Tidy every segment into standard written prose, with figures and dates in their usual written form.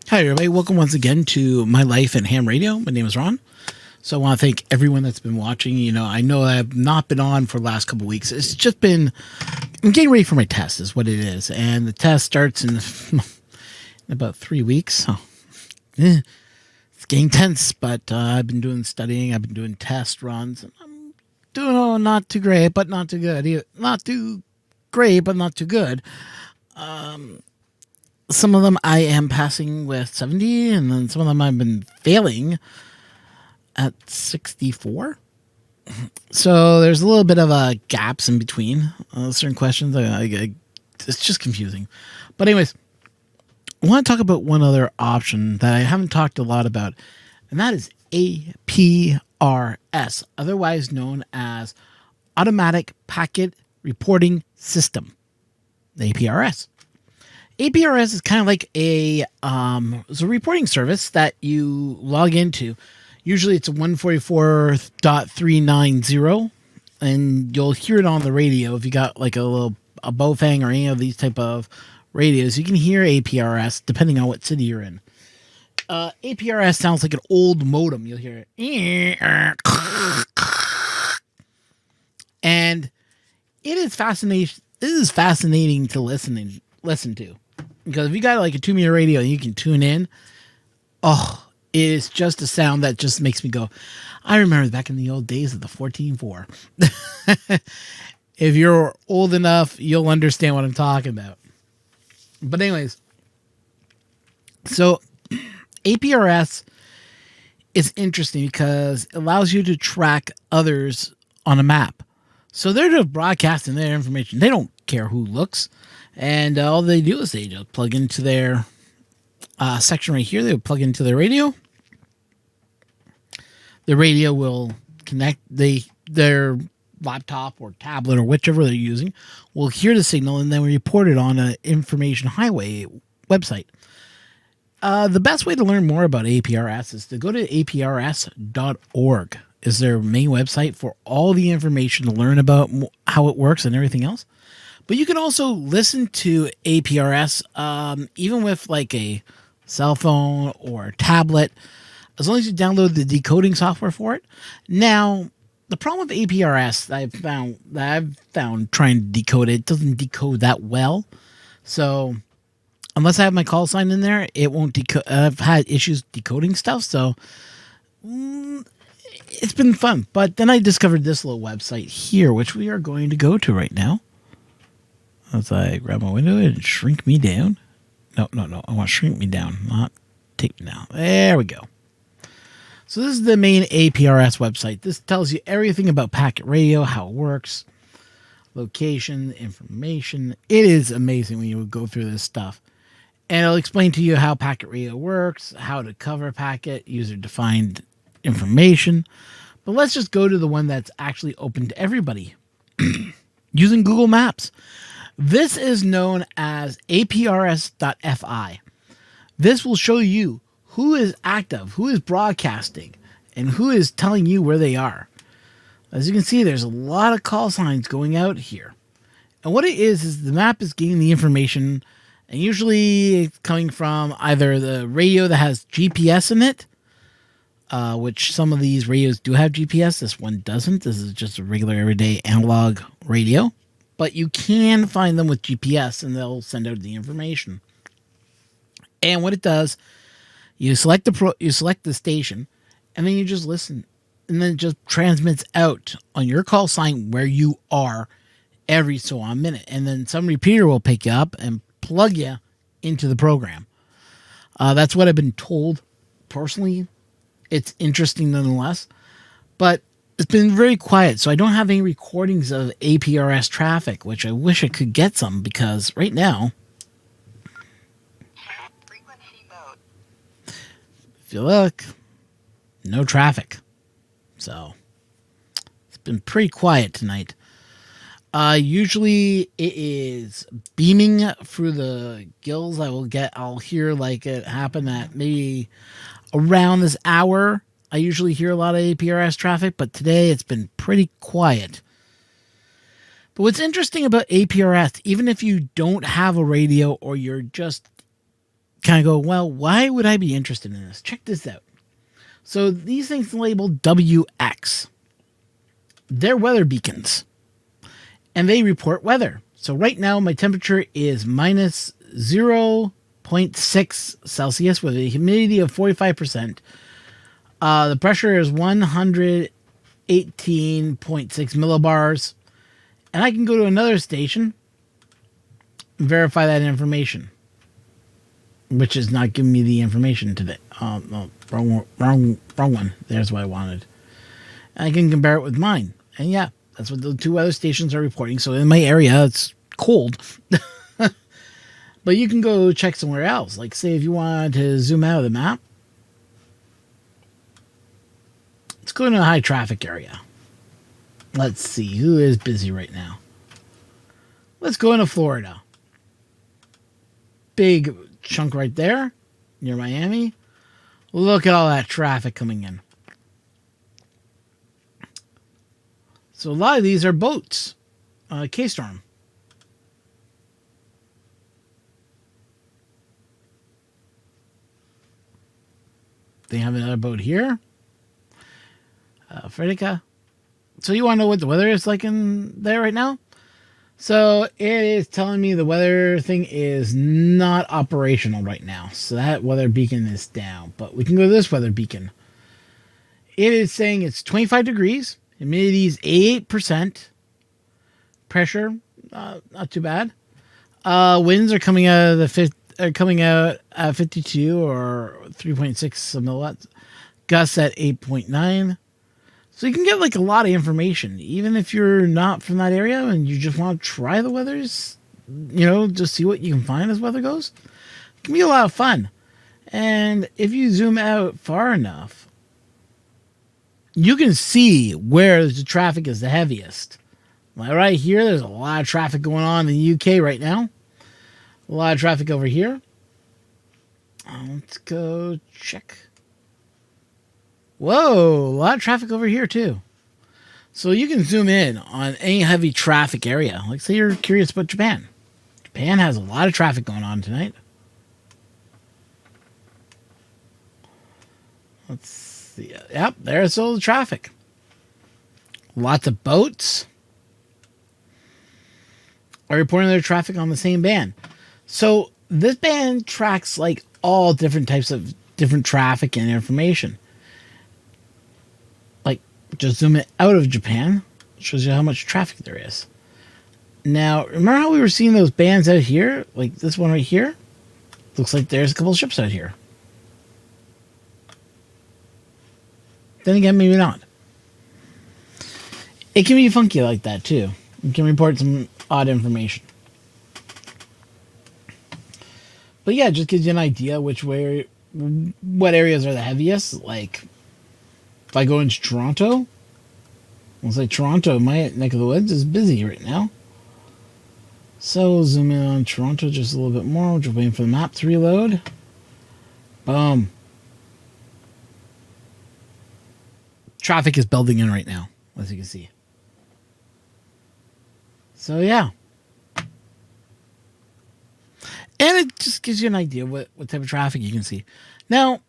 Hi, everybody. Welcome once again to My Life in Ham Radio. My name is Ron. So I want to thank everyone that's been watching. I know I've not been on for the last couple of weeks. It's just been, I'm getting ready for my test is what it is. And the test starts in about 3 weeks. So it's getting tense, but I've been doing studying. I've been doing test runs. And I'm doing not too great, but not too good. Not too great, but not too good. Some of them I am passing with 70, and then some of them I've been failing at 64. So there's a little bit of gaps in between certain questions. It's just confusing. But anyways, I want to talk about one other option that I haven't talked a lot about, and that is APRS, otherwise known as Automatic Packet Reporting System, APRS. APRS is kind of like it's a reporting service that you log into. Usually it's a 144.390, and you'll hear it on the radio. If you got like a Bofang or any of these type of radios, you can hear APRS depending on what city you're in. APRS sounds like an old modem. You'll hear it. And it is fascinating. This is fascinating to listen to. Because if you got like a 2-meter radio and you can tune in, it's just a sound that just makes me go, I remember back in the old days of the 14.4. If you're old enough, you'll understand what I'm talking about. But anyways, so APRS is interesting because it allows you to track others on a map. So they're just broadcasting their information. They don't care who looks. And all they do is they just plug into their section right here. They would plug into their radio. The radio will connect their laptop or tablet or whichever they're using. Will hear the signal and then report it on an information highway website. The best way to learn more about APRS is to go to APRS.org. Is their main website for all the information to learn about how it works and everything else. But you can also listen to APRS even with like a cell phone or tablet, as long as you download the decoding software for it. Now, the problem with APRS that I've found trying to decode it doesn't decode that well. So unless I have my call sign in there, it won't decode. I've had issues decoding stuff, so it's been fun. But then I discovered this little website here, which we are going to go to right now. As I grab my window and shrink me down. No. I want to shrink me down, not take me down. There we go. So this is the main APRS website. This tells you everything about packet radio, how it works, location, information. It is amazing when you go through this stuff. And it'll explain to you how packet radio works, how to cover packet, user-defined information. But let's just go to the one that's actually open to everybody using Google Maps. This is known as APRS.fi. This will show you who is active, who is broadcasting, and who is telling you where they are. As you can see, there's a lot of call signs going out here. And what it is the map is getting the information, and usually it's coming from either the radio that has GPS in it, which some of these radios do have GPS. This one doesn't. This is just a regular everyday analog radio. But you can find them with GPS, and they'll send out the information. And what it does, you select the station, and then you just listen, and then it just transmits out on your call sign where you are every so on minute, and then some repeater will pick you up and plug you into the program. That's what I've been told. Personally, it's interesting nonetheless, but it's been very quiet, so I don't have any recordings of APRS traffic, which I wish I could get some, because right now, if you look, no traffic. So it's been pretty quiet tonight. Usually it is beaming through the gills. I'll hear like it happen at maybe around this hour. I usually hear a lot of APRS traffic, but today it's been pretty quiet. But what's interesting about APRS, even if you don't have a radio or you're just kind of go, well, why would I be interested in this? Check this out. So these things labeled WX. They're weather beacons. And they report weather. So right now my temperature is minus 0.6 Celsius with a humidity of 45%. The pressure is 118.6 millibars. And I can go to another station and verify that information. Which is not giving me the information today. No, wrong one. There's what I wanted. And I can compare it with mine. And yeah, that's what the two other stations are reporting. So in my area, it's cold. But you can go check somewhere else. Like, say, if you wanted to zoom out of the map. Let's go into a high traffic area. Let's see. Who is busy right now? Let's go into Florida. Big chunk right there near Miami. Look at all that traffic coming in. So a lot of these are boats. K-Storm. They have another boat here. Fredica. So you want to know what the weather is like in there right now? So it is telling me the weather thing is not operational right now. So that weather beacon is down. But we can go to this weather beacon. It is saying it's 25 degrees. Humidity is 88%. Pressure, not too bad. Winds are coming out of at 52 or 3.6 milliwatts. Gusts at 8.9. So you can get like a lot of information, even if you're not from that area and you just want to try the weathers, just see what you can find as weather goes. It can be a lot of fun. And if you zoom out far enough, you can see where the traffic is the heaviest. Like right here, there's a lot of traffic going on in the UK right now. A lot of traffic over here. Let's go check. Whoa, a lot of traffic over here too. So you can zoom in on any heavy traffic area. Like say you're curious about Japan. Japan has a lot of traffic going on tonight. Let's see. Yep, there's all the traffic. Lots of boats are reporting their traffic on the same band. So this band tracks like all different types of different traffic and information. Just zoom it out of Japan. Shows you how much traffic there is. Now, remember how we were seeing those bands out here? Like this one right here? Looks like there's a couple of ships out here. Then again, maybe not. It can be funky like that too. It can report some odd information. But yeah, it just gives you an idea what areas are the heaviest. Like, if I go into Toronto, I'll say Toronto, my neck of the woods, is busy right now. So we'll zoom in on Toronto just a little bit more. We're just waiting for the map to reload. Boom. Traffic is building in right now, as you can see. So yeah. And it just gives you an idea what type of traffic you can see. Now,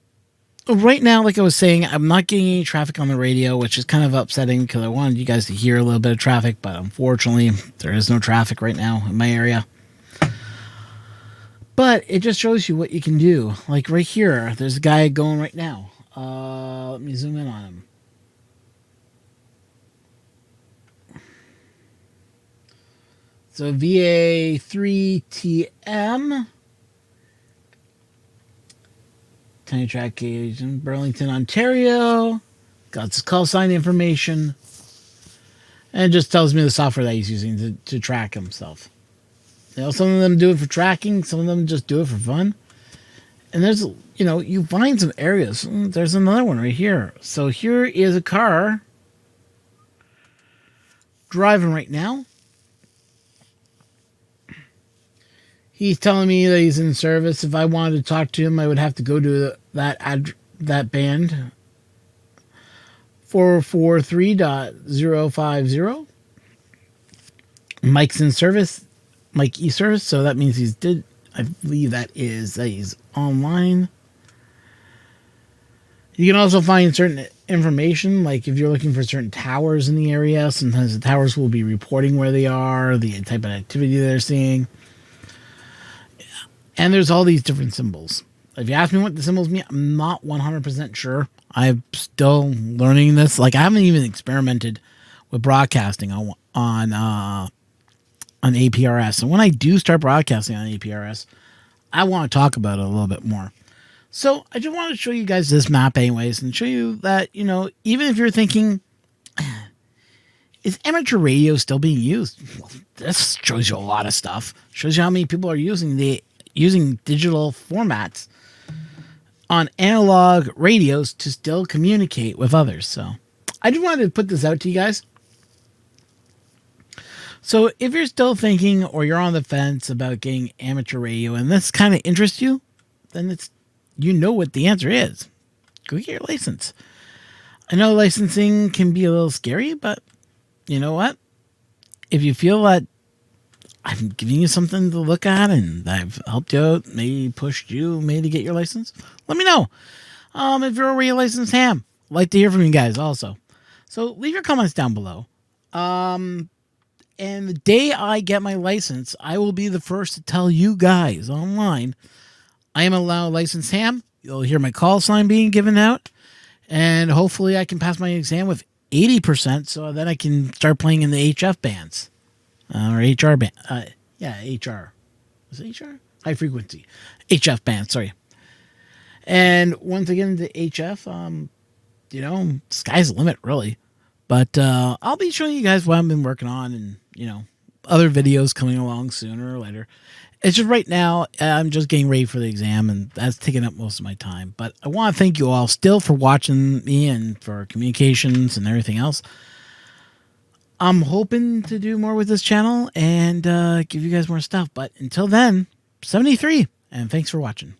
right now, like I was saying, I'm not getting any traffic on the radio, which is kind of upsetting because I wanted you guys to hear a little bit of traffic, but unfortunately, there is no traffic right now in my area. But it just shows you what you can do. Like right here, there's a guy going right now. Let me zoom in on him. So VA3TM. Tiny track gauge in Burlington, Ontario. Got his call sign information. And it just tells me the software that he's using to track himself. Some of them do it for tracking. Some of them just do it for fun. And there's, you find some areas. There's another one right here. So here is a car driving right now. He's telling me that he's in service. If I wanted to talk to him, I would have to go to that band 443.050. Mike's in service. Mike e-service. So that means I believe that he's online. You can also find certain information, like if you're looking for certain towers in the area, sometimes the towers will be reporting where they are, the type of activity they're seeing. And there's all these different symbols. If you ask me what the symbols mean, I'm not 100% sure. I'm still learning this. Like, I haven't even experimented with broadcasting on APRS. And when I do start broadcasting on APRS, I want to talk about it a little bit more. So I just want to show you guys this map anyways and show you that, you know, even if you're thinking, is amateur radio still being used? Well, this shows you a lot of stuff. Shows you how many people are using digital formats on analog radios to still communicate with others. So I just wanted to put this out to you guys. So if you're still thinking or you're on the fence about getting amateur radio and this kind of interests you, then it's, you know what the answer is. Go get your license. I know licensing can be a little scary, but you know what? If you feel that I'm giving you something to look at and I've helped you out, maybe pushed you maybe to get your license, let me know. If you're already a licensed ham, I'd like to hear from you guys also. So leave your comments down below. And the day I get my license, I will be the first to tell you guys online I am a licensed ham. You'll hear my call sign being given out. And hopefully I can pass my exam with 80% so then I can start playing in the HF bands. Or HR band. Yeah, HR. Is it HR? High frequency. HF band, sorry. And once I get into HF, you know, sky's the limit, really. But I'll be showing you guys what I've been working on and, you know, other videos coming along sooner or later. It's just right now, I'm just getting ready for the exam, and that's taking up most of my time. But I want to thank you all still for watching me and for communications and everything else. I'm hoping to do more with this channel and give you guys more stuff. But until then, 73, and thanks for watching.